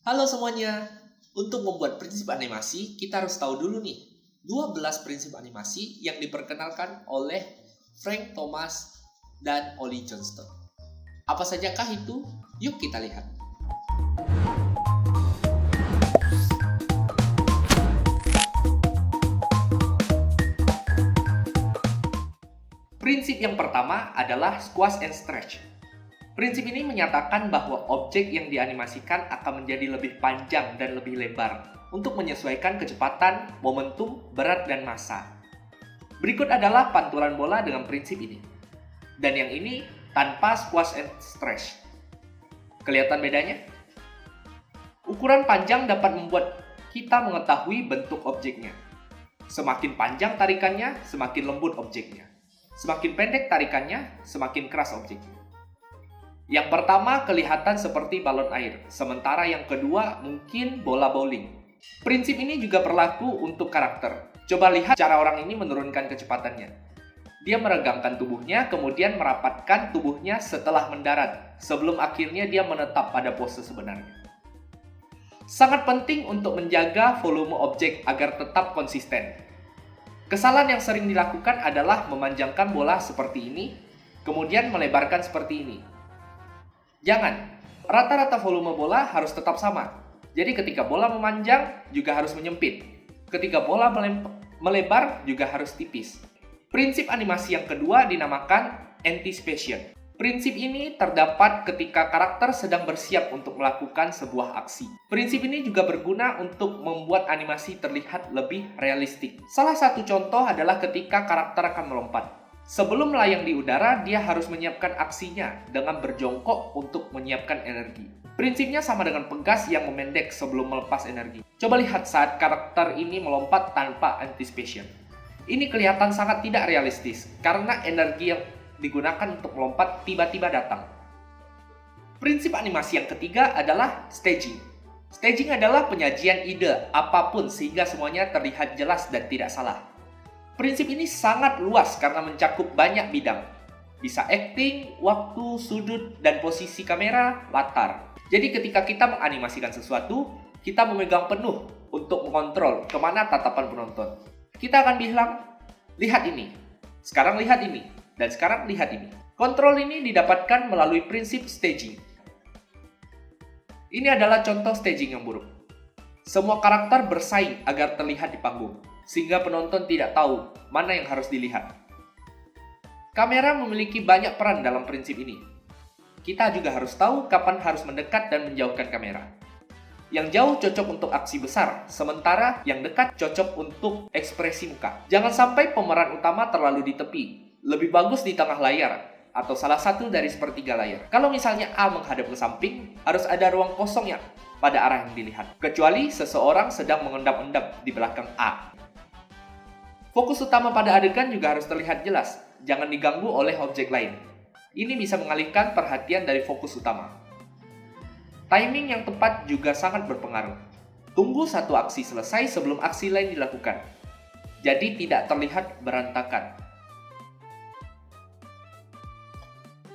Halo semuanya, untuk membuat prinsip animasi, kita harus tahu dulu nih 12 prinsip animasi yang diperkenalkan oleh Frank Thomas dan Ollie Johnston. Apa sajakah itu? Yuk kita lihat. Prinsip yang pertama adalah squash and stretch. Prinsip ini menyatakan bahwa objek yang dianimasikan akan menjadi lebih panjang dan lebih lebar untuk menyesuaikan kecepatan, momentum, berat, dan massa. Berikut adalah pantulan bola dengan prinsip ini. Dan yang ini tanpa squash and stretch. Kelihatan bedanya? Ukuran panjang dapat membuat kita mengetahui bentuk objeknya. Semakin panjang tarikannya, semakin lembut objeknya. Semakin pendek tarikannya, semakin keras objeknya. Yang pertama kelihatan seperti balon air, sementara yang kedua mungkin bola bowling. Prinsip ini juga berlaku untuk karakter. Coba lihat cara orang ini menurunkan kecepatannya. Dia meregangkan tubuhnya, kemudian merapatkan tubuhnya setelah mendarat, sebelum akhirnya dia menetap pada pose sebenarnya. Sangat penting untuk menjaga volume objek agar tetap konsisten. Kesalahan yang sering dilakukan adalah memanjangkan bola seperti ini, kemudian melebarkan seperti ini. Jangan, rata-rata volume bola harus tetap sama. Jadi ketika bola memanjang, juga harus menyempit. Ketika bola melebar, juga harus tipis. Prinsip animasi yang kedua dinamakan anticipation. Prinsip ini terdapat ketika karakter sedang bersiap untuk melakukan sebuah aksi. Prinsip ini juga berguna untuk membuat animasi terlihat lebih realistik. Salah satu contoh adalah ketika karakter akan melompat. Sebelum melayang di udara, dia harus menyiapkan aksinya dengan berjongkok untuk menyiapkan energi. Prinsipnya sama dengan pegas yang memendek sebelum melepas energi. Coba lihat saat karakter ini melompat tanpa anticipation. Ini kelihatan sangat tidak realistis, karena energi yang digunakan untuk melompat tiba-tiba datang. Prinsip animasi yang ketiga adalah staging. Staging adalah penyajian ide apapun sehingga semuanya terlihat jelas dan tidak salah. Prinsip ini sangat luas karena mencakup banyak bidang. Bisa acting, waktu, sudut, dan posisi kamera, latar. Jadi ketika kita menganimasikan sesuatu, kita memegang penuh untuk mengontrol kemana tatapan penonton. Kita akan bilang, lihat ini, sekarang lihat ini, dan sekarang lihat ini. Kontrol ini didapatkan melalui prinsip staging. Ini adalah contoh staging yang buruk. Semua karakter bersaing agar terlihat di panggung, sehingga penonton tidak tahu mana yang harus dilihat. Kamera memiliki banyak peran dalam prinsip ini. Kita juga harus tahu kapan harus mendekat dan menjauhkan kamera. Yang jauh cocok untuk aksi besar, sementara yang dekat cocok untuk ekspresi muka. Jangan sampai pemeran utama terlalu di tepi, lebih bagus di tengah layar, atau salah satu dari sepertiga layar. Kalau misalnya A menghadap ke samping, harus ada ruang kosong ya pada arah yang dilihat. Kecuali seseorang sedang mengendap-endap di belakang A. Fokus utama pada adegan juga harus terlihat jelas, jangan diganggu oleh objek lain. Ini bisa mengalihkan perhatian dari fokus utama. Timing yang tepat juga sangat berpengaruh. Tunggu satu aksi selesai sebelum aksi lain dilakukan. Jadi tidak terlihat berantakan.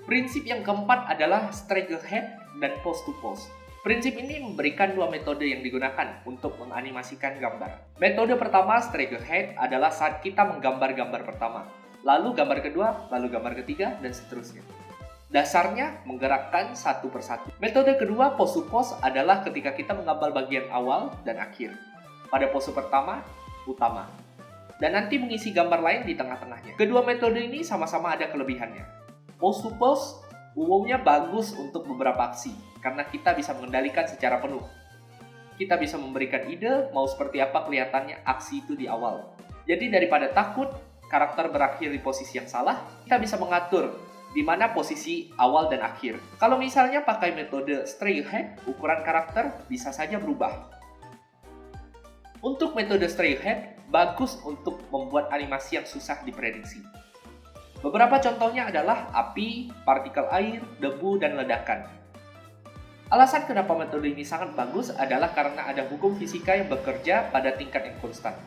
Prinsip yang keempat adalah straight ahead dan pose to pose. Prinsip ini memberikan dua metode yang digunakan untuk menganimasikan gambar. Metode pertama, straight ahead, adalah saat kita menggambar gambar pertama, lalu gambar kedua, lalu gambar ketiga, dan seterusnya. Dasarnya menggerakkan satu persatu. Metode kedua, pose to pose, adalah ketika kita menggambar bagian awal dan akhir. Pada pose pertama, utama. Dan nanti mengisi gambar lain di tengah-tengahnya. Kedua metode ini sama-sama ada kelebihannya. Pose to pose umumnya bagus untuk beberapa aksi, karena kita bisa mengendalikan secara penuh. Kita bisa memberikan ide mau seperti apa kelihatannya aksi itu di awal. Jadi daripada takut karakter berakhir di posisi yang salah, kita bisa mengatur di mana posisi awal dan akhir. Kalau misalnya pakai metode straight ahead, ukuran karakter bisa saja berubah. Untuk metode straight ahead, bagus untuk membuat animasi yang susah diprediksi. Beberapa contohnya adalah api, partikel air, debu, dan ledakan. Alasan kenapa metode ini sangat bagus adalah karena ada hukum fisika yang bekerja pada tingkat yang konstan.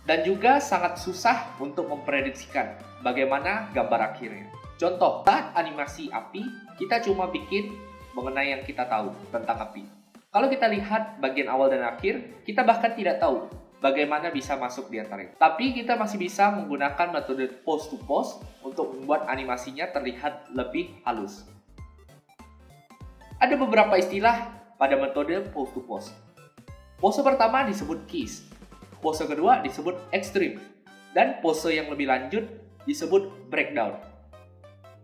Dan juga sangat susah untuk memprediksikan bagaimana gambar akhirnya. Contoh, saat animasi api, kita cuma bikin mengenai yang kita tahu tentang api. Kalau kita lihat bagian awal dan akhir, kita bahkan tidak tahu bagaimana bisa masuk di antaranya. Tapi kita masih bisa menggunakan metode pose to pose untuk membuat animasinya terlihat lebih halus. Ada beberapa istilah pada metode pose to pose. Pose pertama disebut kiss, pose kedua disebut extreme, dan pose yang lebih lanjut disebut breakdown.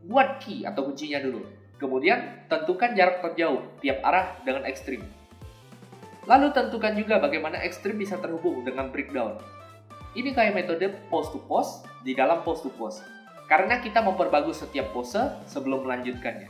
Buat key atau kuncinya dulu. Kemudian, tentukan jarak terjauh tiap arah dengan ekstrim. Lalu tentukan juga bagaimana ekstrim bisa terhubung dengan breakdown. Ini kayak metode pose to pose di dalam pose to pose. Karena kita memperbagus setiap pose sebelum melanjutkannya.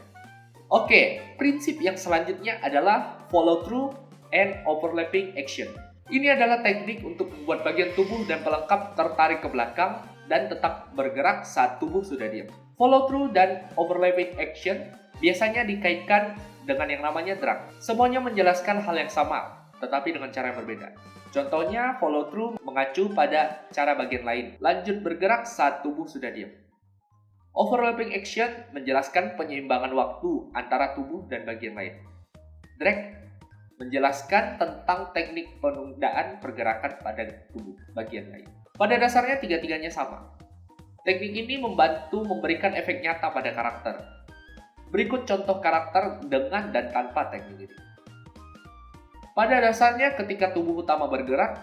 Oke, prinsip yang selanjutnya adalah follow through and overlapping action. Ini adalah teknik untuk membuat bagian tubuh dan pelengkap tertarik ke belakang dan tetap bergerak saat tubuh sudah diam. Follow through dan overlapping action biasanya dikaitkan dengan yang namanya drag. Semuanya menjelaskan hal yang sama, tetapi dengan cara yang berbeda. Contohnya, follow through mengacu pada cara bagian lain, lanjut bergerak saat tubuh sudah diam. Overlapping action menjelaskan penyeimbangan waktu antara tubuh dan bagian lain. Drag menjelaskan tentang teknik penundaan pergerakan pada tubuh bagian lain. Pada dasarnya tiga-tiganya sama. Teknik ini membantu memberikan efek nyata pada karakter. Berikut contoh karakter dengan dan tanpa teknik ini. Pada dasarnya ketika tubuh utama bergerak,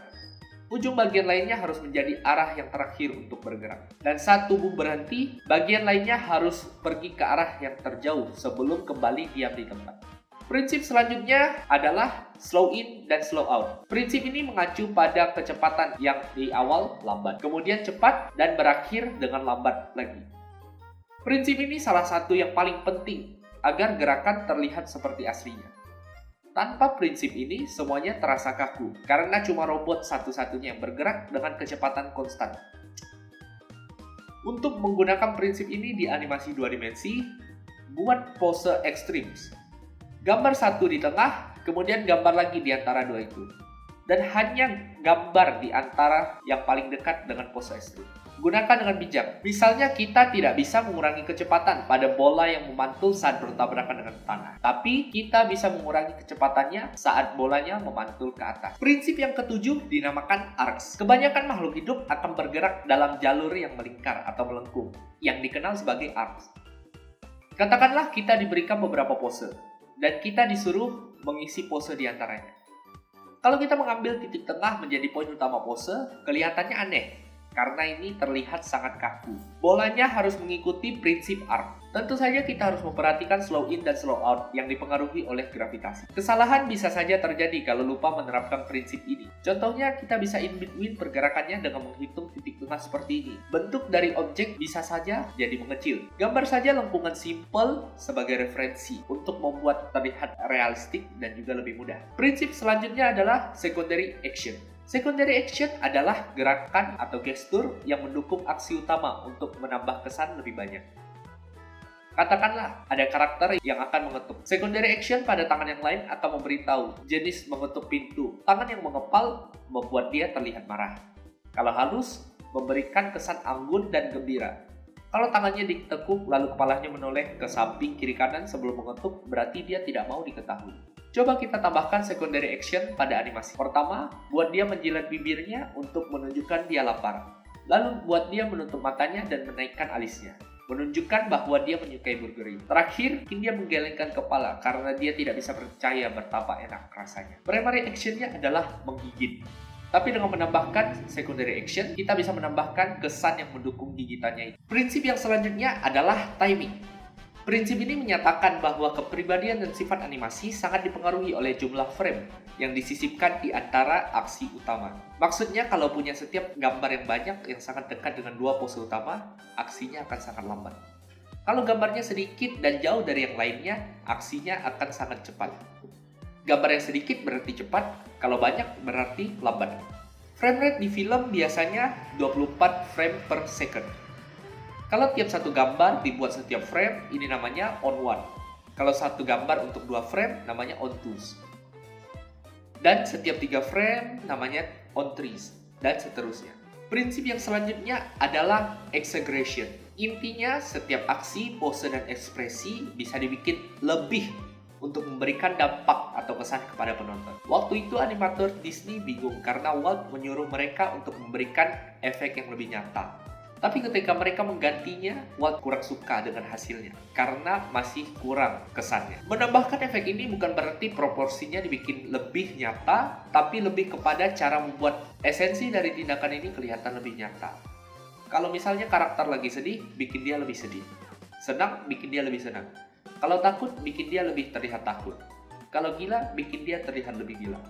ujung bagian lainnya harus menjadi arah yang terakhir untuk bergerak. Dan saat tubuh berhenti, bagian lainnya harus pergi ke arah yang terjauh sebelum kembali diam di tempat. Prinsip selanjutnya adalah slow in dan slow out. Prinsip ini mengacu pada kecepatan yang di awal lambat, kemudian cepat dan berakhir dengan lambat lagi. Prinsip ini salah satu yang paling penting agar gerakan terlihat seperti aslinya. Tanpa prinsip ini, semuanya terasa kaku karena cuma robot satu-satunya yang bergerak dengan kecepatan konstan. Untuk menggunakan prinsip ini di animasi 2 dimensi, buat pose extremes. Gambar satu di tengah, kemudian gambar lagi di antara dua itu. Dan hanya gambar di antara yang paling dekat dengan pose ekstrim. Gunakan dengan bijak. Misalnya kita tidak bisa mengurangi kecepatan pada bola yang memantul saat bertabrakan dengan tanah. Tapi kita bisa mengurangi kecepatannya saat bolanya memantul ke atas. Prinsip yang ketujuh dinamakan arcs. Kebanyakan makhluk hidup akan bergerak dalam jalur yang melingkar atau melengkung, yang dikenal sebagai arcs. Katakanlah kita diberikan beberapa pose, dan kita disuruh mengisi pose di antaranya. Kalau kita mengambil titik tengah menjadi poin utama pose, kelihatannya aneh. Karena ini terlihat sangat kaku. Bolanya harus mengikuti prinsip arc. Tentu saja kita harus memperhatikan slow in dan slow out yang dipengaruhi oleh gravitasi. Kesalahan bisa saja terjadi kalau lupa menerapkan prinsip ini. Contohnya, kita bisa in between pergerakannya dengan menghitung titik tengah seperti ini. Bentuk dari objek bisa saja jadi mengecil. Gambar saja lengkungan simple sebagai referensi untuk membuat terlihat realistik dan juga lebih mudah. Prinsip selanjutnya adalah secondary action. Secondary action adalah gerakan atau gestur yang mendukung aksi utama untuk menambah kesan lebih banyak. Katakanlah ada karakter yang akan mengetuk. Secondary action pada tangan yang lain akan memberitahu jenis mengetuk pintu. Tangan yang mengepal membuat dia terlihat marah. Kalau halus, memberikan kesan anggun dan gembira. Kalau tangannya ditekuk lalu kepalanya menoleh ke samping kiri kanan sebelum mengetuk, berarti dia tidak mau diketahui. Coba kita tambahkan secondary action pada animasi. Pertama, buat dia menjilat bibirnya untuk menunjukkan dia lapar. Lalu buat dia menutup matanya dan menaikkan alisnya, menunjukkan bahwa dia menyukai burger ini. Terakhir, bikin dia menggelengkan kepala karena dia tidak bisa percaya betapa enak rasanya. Primary actionnya adalah menggigit. Tapi dengan menambahkan secondary action, kita bisa menambahkan kesan yang mendukung gigitannya itu. Prinsip yang selanjutnya adalah timing. Prinsip ini menyatakan bahwa kepribadian dan sifat animasi sangat dipengaruhi oleh jumlah frame yang disisipkan di antara aksi utama. Maksudnya kalau punya setiap gambar yang banyak yang sangat dekat dengan dua pose utama, aksinya akan sangat lambat. Kalau gambarnya sedikit dan jauh dari yang lainnya, aksinya akan sangat cepat. Gambar yang sedikit berarti cepat, kalau banyak berarti lambat. Frame rate di film biasanya 24 frame per second. Kalau tiap satu gambar dibuat setiap frame, ini namanya on one. Kalau satu gambar untuk 2 frame, namanya on twos. Dan setiap 3 frame, namanya on threes. Dan seterusnya. Prinsip yang selanjutnya adalah exaggeration. Intinya, setiap aksi, pose, dan ekspresi bisa dibikin lebih untuk memberikan dampak atau kesan kepada penonton. Waktu itu animator Disney bingung karena Walt menyuruh mereka untuk memberikan efek yang lebih nyata. Tapi ketika mereka menggantinya, Walt kurang suka dengan hasilnya karena masih kurang kesannya. Menambahkan efek ini bukan berarti proporsinya dibikin lebih nyata, tapi lebih kepada cara membuat esensi dari tindakan ini kelihatan lebih nyata. Kalau misalnya karakter lagi sedih, bikin dia lebih sedih. Senang, bikin dia lebih senang. Kalau takut, bikin dia lebih terlihat takut. Kalau gila, bikin dia terlihat lebih gila.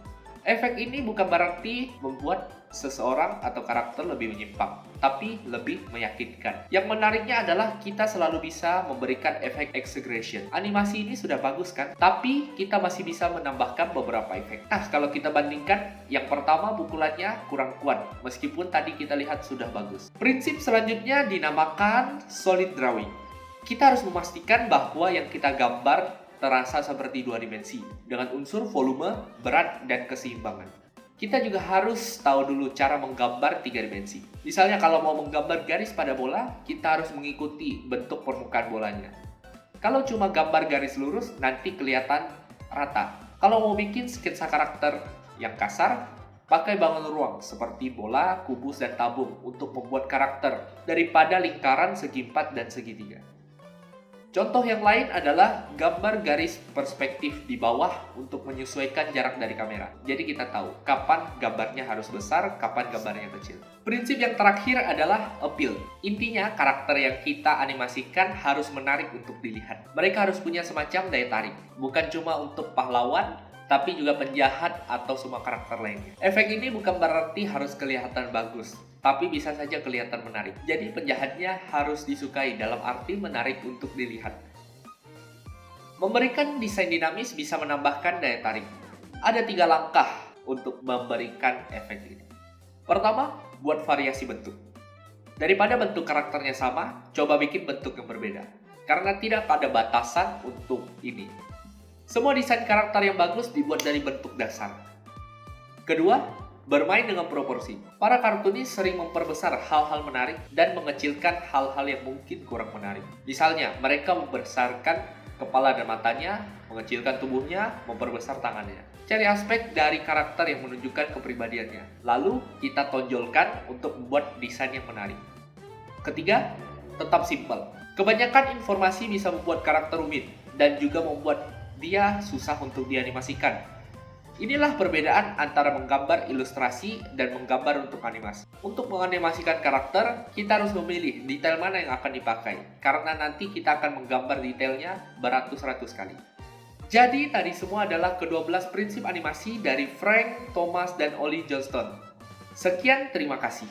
Efek ini bukan berarti membuat seseorang atau karakter lebih menyimpang, tapi lebih meyakinkan. Yang menariknya adalah kita selalu bisa memberikan efek exaggeration. Animasi ini sudah bagus kan? Tapi kita masih bisa menambahkan beberapa efek. Nah, kalau kita bandingkan, yang pertama pukulannya kurang kuat, meskipun tadi kita lihat sudah bagus. Prinsip selanjutnya dinamakan solid drawing. Kita harus memastikan bahwa yang kita gambar terasa seperti dua dimensi, dengan unsur volume, berat, dan keseimbangan. Kita juga harus tahu dulu cara menggambar tiga dimensi. Misalnya kalau mau menggambar garis pada bola, kita harus mengikuti bentuk permukaan bolanya. Kalau cuma gambar garis lurus, nanti kelihatan rata. Kalau mau bikin sketsa karakter yang kasar, pakai bangun ruang seperti bola, kubus, dan tabung untuk membuat karakter daripada lingkaran, segi empat, dan segitiga. Contoh yang lain adalah gambar garis perspektif di bawah untuk menyesuaikan jarak dari kamera. Jadi kita tahu kapan gambarnya harus besar, kapan gambarnya kecil. Prinsip yang terakhir adalah appeal. Intinya karakter yang kita animasikan harus menarik untuk dilihat. Mereka harus punya semacam daya tarik. Bukan cuma untuk pahlawan, tapi juga penjahat atau semua karakter lainnya. Efek ini bukan berarti harus kelihatan bagus, tapi bisa saja kelihatan menarik. Jadi penjahatnya harus disukai dalam arti menarik untuk dilihat. Memberikan desain dinamis bisa menambahkan daya tarik. Ada 3 langkah untuk memberikan efek ini. Pertama, buat variasi bentuk. Daripada bentuk karakternya sama, coba bikin bentuk yang berbeda. Karena tidak ada batasan untuk ini. Semua desain karakter yang bagus dibuat dari bentuk dasar. Kedua, bermain dengan proporsi. Para kartunis sering memperbesar hal-hal menarik dan mengecilkan hal-hal yang mungkin kurang menarik. Misalnya, mereka membesarkan kepala dan matanya, mengecilkan tubuhnya, memperbesar tangannya. Cari aspek dari karakter yang menunjukkan kepribadiannya. Lalu, kita tonjolkan untuk membuat desain yang menarik. Ketiga, tetap simpel. Kebanyakan informasi bisa membuat karakter rumit dan juga membuat dia susah untuk dianimasikan. Inilah perbedaan antara menggambar ilustrasi dan menggambar untuk animasi. Untuk menganimasikan karakter, kita harus memilih detail mana yang akan dipakai, karena nanti kita akan menggambar detailnya beratus-ratus kali. Jadi tadi semua adalah ke-12 prinsip animasi dari Frank, Thomas, dan Ollie Johnston. Sekian, terima kasih.